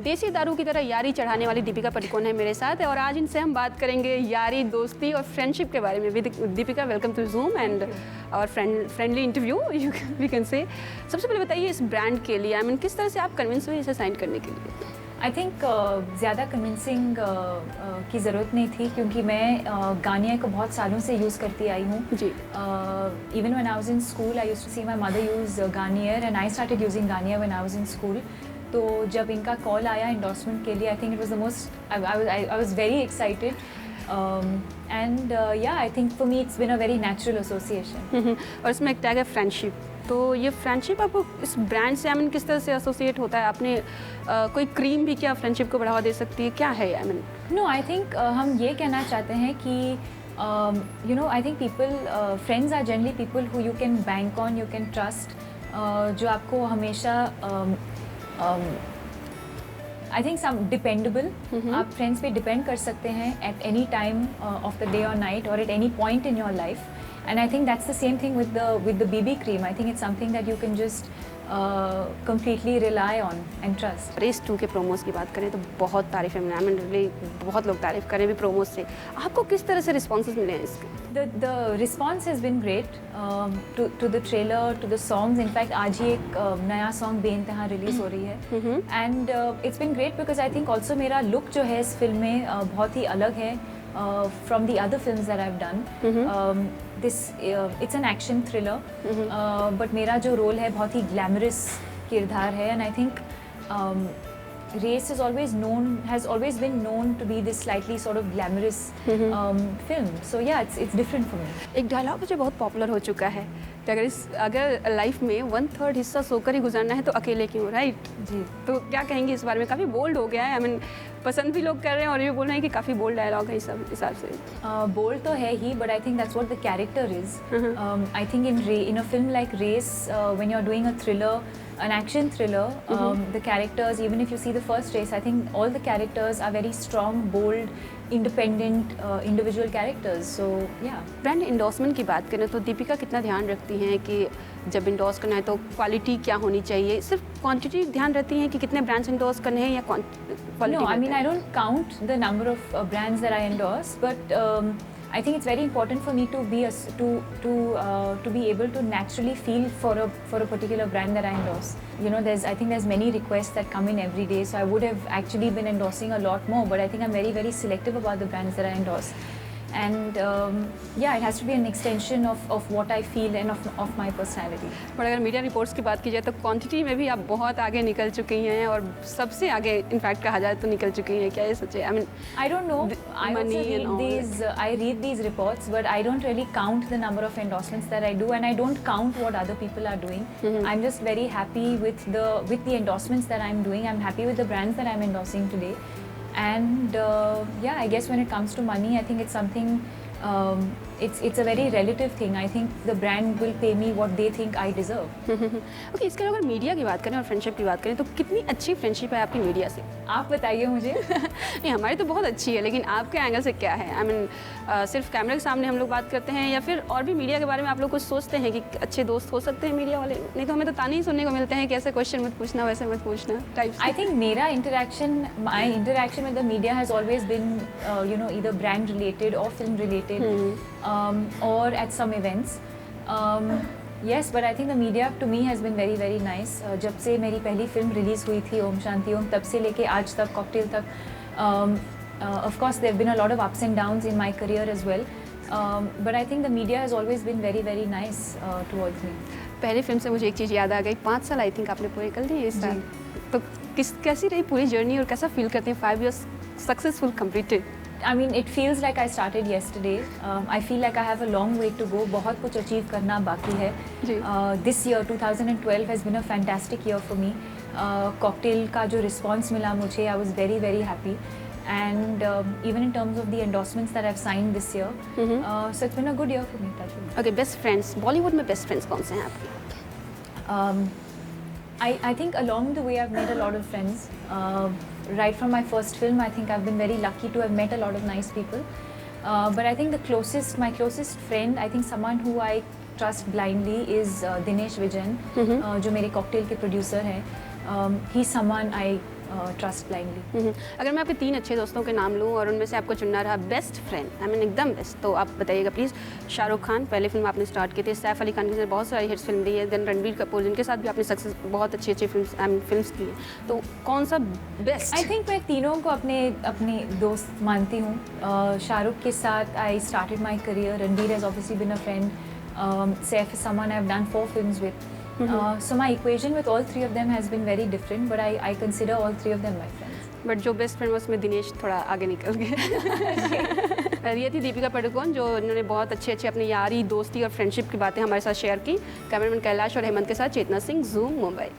देसी दारू की तरह यारी चढ़ाने वाली दीपिका पादुकोण है मेरे साथ और आज इनसे हम बात करेंगे यारी, दोस्ती और फ्रेंडशिप के बारे में। Deepika, welcome to Zoom and और friendly interview we can say. सबसे पहले बताइए इस ब्रांड के लिए किस तरह से आप कन्विंस हुए इसे साइन करने के लिए? आई थिंक ज़्यादा कन्विंसिंग की ज़रूरत नहीं थी क्योंकि मैं गार्नियर को बहुत सालों से यूज़ करती आई हूँ। जी। Even when I was in school I used to see my mother use Garnier and I started using Garnier when I was in school. तो जब इनका कॉल आया एंडोर्समेंट के लिए, I think it was the most I was very excited and yeah I think for me it's been a very natural association. और इसमें एक tag है फ्रेंडशिप। तो ये फ्रेंडशिप आपको इस ब्रांड से किस तरह से एसोसिएट होता है? आपने कोई क्रीम भी क्या फ्रेंडशिप को बढ़ावा दे सकती है, क्या है? नो, आई थिंक हम ये कहना चाहते हैं कि you know I think people friends are generally people who you can bank on, you can trust, जो आपको हमेशा आई थिंक सम डिपेंडेबल, आप फ्रेंड्स पे डिपेंड कर सकते हैं at any time of the day और नाइट और at any point in your life. And I think that's the same thing with the BB cream. I think it's something that you can just completely rely on and trust. Race 2 के promos की बात करें तो बहुत तारीफ़ें मिली, really बहुत लोग तारीफ़ करें भी प्रोमोस से। आपको किस तरह से रिस्पॉन्सेज मिले हैं इसके? The response has been great to the trailer, to the songs. In fact, आज ही एक नया सॉन्ग बेइंतहा रिलीज हो रही है and it's been great because I think also मेरा लुक जो है इस फिल्म में बहुत ही अलग है from the other films that I've done. It's an action thriller, but मेरा जो रोल है बहुत ही ग्लैमरस किरदार है and I think Race has always been known to be this slightly sort of glamorous film. So yeah, it's different for me. एक dialogue मुझे बहुत popular हो चुका है कि अगर लाइफ में 1/3 हिस्सा सोकर ही गुजारना है तो अकेले क्यों, राइट? जी। तो क्या कहेंगे इस बारे में? काफ़ी बोल्ड हो गया है, पसंद भी लोग कर रहे हैं और ये बोल रहे हैं कि काफ़ी बोल्ड डायलॉग है इस हिसाब से। बोल्ड तो है ही, but I think that's what the character is. I think in a film like Race, when you're doing a thriller, an action thriller, the characters, even if you see the first Race, I think all the characters are very strong, bold, independent, individual characters. So yeah. Brand endorsement की बात करें तो दीपिका कितना ध्यान रखती हैं कि जब इंडोर्स करना है तो क्वालिटी क्या होनी चाहिए? सिर्फ क्वांटिटी ध्यान रहती है कि कितने ब्रांड्स इंडोर्स करने हैं या quality? No, I mean I don't count the number of brands that I endorse, but I think it's very important for me to be able to naturally feel for a particular brand that I endorse. You know, I think there's many requests that come in every day, so I would have actually been endorsing a lot more, but I think I'm very, very selective about the brands that I endorse. And yeah, it has to be an extension of what I feel and of my personality. पर अगर media reports की बात की जाए तो quantity में भी आप बहुत आगे निकल चुकी हैं और सबसे आगे इनफैक्ट कहा जाए तो निकल चुकी हैं। क्या ये सच है? I don't know. I read these reports, but I don't really count the number of endorsements that I do, and I don't count what other people are doing. I'm just very happy with the endorsements that I'm doing. I'm happy with the brands that I'm endorsing today. And yeah, I guess when it comes to money, I think it's something, it's a very relative thing. I think the brand will pay me what they think I deserve. Okay, इसके अगर media की बात करें और friendship की बात करें तो कितनी अच्छी फ्रेंडशिप है आपकी मीडिया से? आप बताइए मुझे. नहीं, हमारी तो बहुत अच्छी है, लेकिन आपके एंगल से क्या है? सिर्फ कैमरे के सामने हम लोग बात करते हैं या फिर और भी मीडिया के बारे में आप लोग कुछ सोचते हैं कि अच्छे दोस्त हो सकते हैं मीडिया वाले? नहीं तो हमें तो ताने ही सुनने को मिलते हैं कि ऐसे क्वेश्चन मत पूछना, वैसे मत पूछना type. I think my interaction with the media has always been either brand related or film related, or at some events. Yes, but I think the media to me has been very, very nice. जब से मेरी पहली film release हुई थी ओम शांति ओम, तब से लेके आज तक कॉकटेल तक, of course there have been a lot of ups and downs in my career as well, but I think the media has always been very, very nice towards me. पहली film से मुझे एक चीज़ याद आ गई, 5 साल I think आपने पूरे कर लिए इस साल, तो कैसी रही पूरी जर्नी और कैसा फील करते हैं 5 years successful completed? I mean, it feels like I started yesterday. I feel like I have a long way to go. बहुत कुछ अचीव करना बाकी है. This year 2012 has been a fantastic year for me. Cocktail का जो response मिला मुझे, I was very, very happy. And even in terms of the endorsements that I've signed this year, so it's been a good year for me. Okay, best friends. Bollywood में best friends कौन से हैं आपके? I think along the way I've made a lot of friends. Right from my first film, I think I've been very lucky to have met a lot of nice people. But I think my closest friend, I think someone who I trust blindly is Dinesh Vijayan, जो मेरे cocktail के producer हैं. He's someone I trust blindly. अगर मैं आपके 3 अच्छे दोस्तों के नाम लूँ और उनमें से आपको चुनना रहा बेस्ट फ्रेंड, आई मीन एकदम बेस्ट, तो आप बताइएगा प्लीज़। शाहरुख खान, पहले फिल्म आपने स्टार्ट की थी, सैफ अली खान के साथ बहुत सारी हिट्स फिल्म रही है, देन रणबीर कपूर जिनके साथ भी आपने सक्सेस बहुत अच्छी अच्छी फिल्म्स की हैं, तो कौन सा बेस्ट? आई थिंक मैं तीनों को अपने दोस्त मानती हूँ। शाहरुख के साथ I started my career, Ranbir has obviously been a friend, Saif is someone I've done 4 films with. So my equation with all 3 of them has been very different, but I consider all 3 of them my friends. But जो best friend उसमें दिनेश थोड़ा आगे निकल गए। ये थी दीपिका पादुकोण, जो इन्होंने बहुत अच्छे अच्छे अपनी यारी, दोस्ती और फ्रेंडशिप की बातें हमारे साथ शेयर की। कैमरामैन कैलाश और हेमंत के साथ चेतना सिंह, ज़ूम मुंबई।